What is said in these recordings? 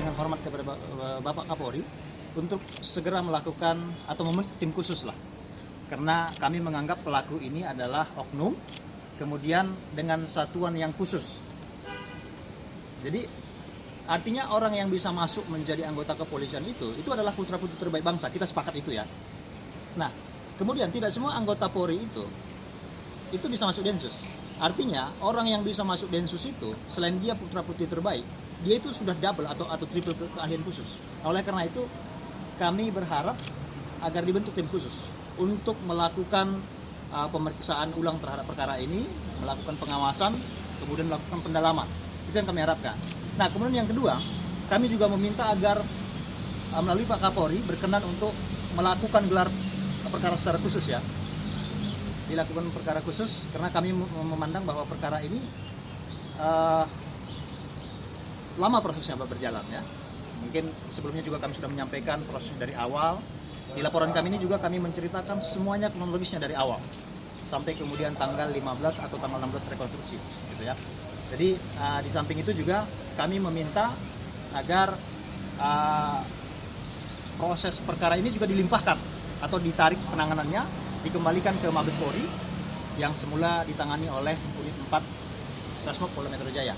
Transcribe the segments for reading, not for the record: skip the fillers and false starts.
dengan hormat kepada Bapak Kapolri untuk segera melakukan atau membentuk tim khusus lah. Karena kami menganggap pelaku ini adalah oknum, kemudian dengan satuan yang khusus. Jadi artinya orang yang bisa masuk menjadi anggota kepolisian itu adalah putra-putri terbaik bangsa. Kita sepakat itu ya. Nah, kemudian tidak semua anggota Polri itu bisa masuk Densus. Artinya orang yang bisa masuk Densus itu selain dia putra-putri terbaik, dia itu sudah double atau triple keahlian khusus. Oleh karena itu kami berharap agar dibentuk tim khusus untuk melakukan pemeriksaan ulang terhadap perkara ini, melakukan pengawasan, kemudian melakukan pendalaman. Itu yang kami harapkan. Nah, kemudian yang kedua, kami juga meminta agar melalui Pak Kapolri berkenan untuk melakukan gelar perkara secara khusus ya. Dilakukan perkara khusus karena kami memandang bahwa perkara ini lama prosesnya berjalan ya. Mungkin sebelumnya juga kami sudah menyampaikan proses dari awal. Di laporan kami ini juga kami menceritakan semuanya kronologisnya dari awal sampai kemudian tanggal 15 atau tanggal 16 rekonstruksi gitu ya. Jadi di samping itu juga kami meminta agar proses perkara ini juga dilimpahkan atau ditarik penanganannya, dikembalikan ke Mabes Polri yang semula ditangani oleh Unit 4 Resmob Polda Metro Jaya.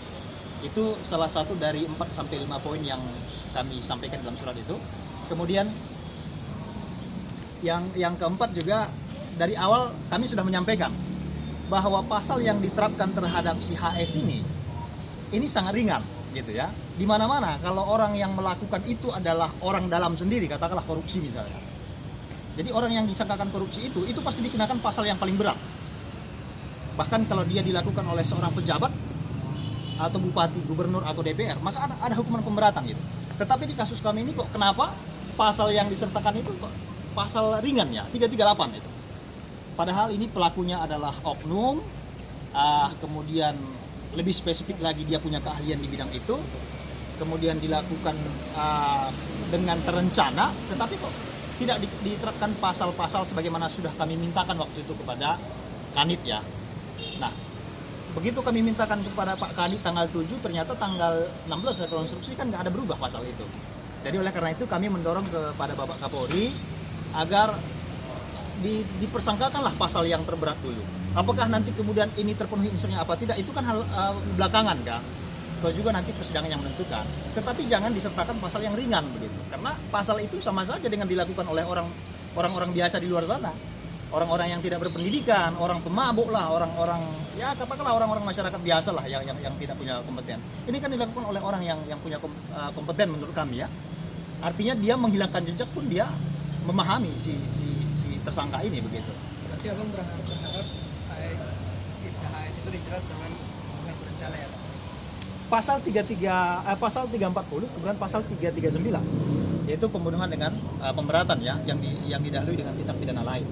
Itu salah satu dari 4 sampai 5 poin yang kami sampaikan dalam surat itu. Kemudian yang keempat juga dari awal kami sudah menyampaikan bahwa pasal yang diterapkan terhadap si HS ini sangat ringan gitu ya. Di mana-mana kalau orang yang melakukan itu adalah orang dalam sendiri, katakanlah korupsi misalnya. Jadi orang yang disangkakan korupsi itu pasti dikenakan pasal yang paling berat. Bahkan kalau dia dilakukan oleh seorang pejabat atau bupati, gubernur atau DPR, maka ada hukuman pemberatan gitu. Tetapi di kasus kami ini kok kenapa pasal yang disertakan itu kok pasal ringan ya, 338 itu. Padahal ini pelakunya adalah oknum, kemudian lebih spesifik lagi dia punya keahlian di bidang itu, kemudian dilakukan dengan terencana, tetapi kok tidak diterapkan pasal-pasal sebagaimana sudah kami mintakan waktu itu kepada Kanit ya. Nah, begitu kami mintakan kepada Pak Kanit tanggal 7, ternyata tanggal 16 rekonstruksi kan nggak ada berubah pasal itu. Jadi oleh karena itu kami mendorong kepada Bapak Kapolri agar dipersangkakanlah pasal yang terberat dulu. Apakah nanti kemudian ini terpenuhi unsurnya apa tidak, itu kan hal belakangan kan. Atau juga nanti persidangan yang menentukan. Tetapi jangan disertakan pasal yang ringan begitu. Karena pasal itu sama saja dengan dilakukan oleh orang-orang biasa di luar sana. Orang-orang yang tidak berpendidikan, orang pemabuk lah, orang-orang ya katakanlah orang-orang masyarakat biasa lah yang tidak punya kompeten. Ini kan dilakukan oleh orang yang punya kompeten menurut kami ya. Artinya dia menghilangkan jejak pun dia memahami si tersangka ini begitu. Berarti abang berharap HS itu dijerat dengan berencana ya? Pasal 340 kemudian pasal 339 yaitu pembunuhan dengan pemberatan ya yang didahului dengan tindak pidana lain.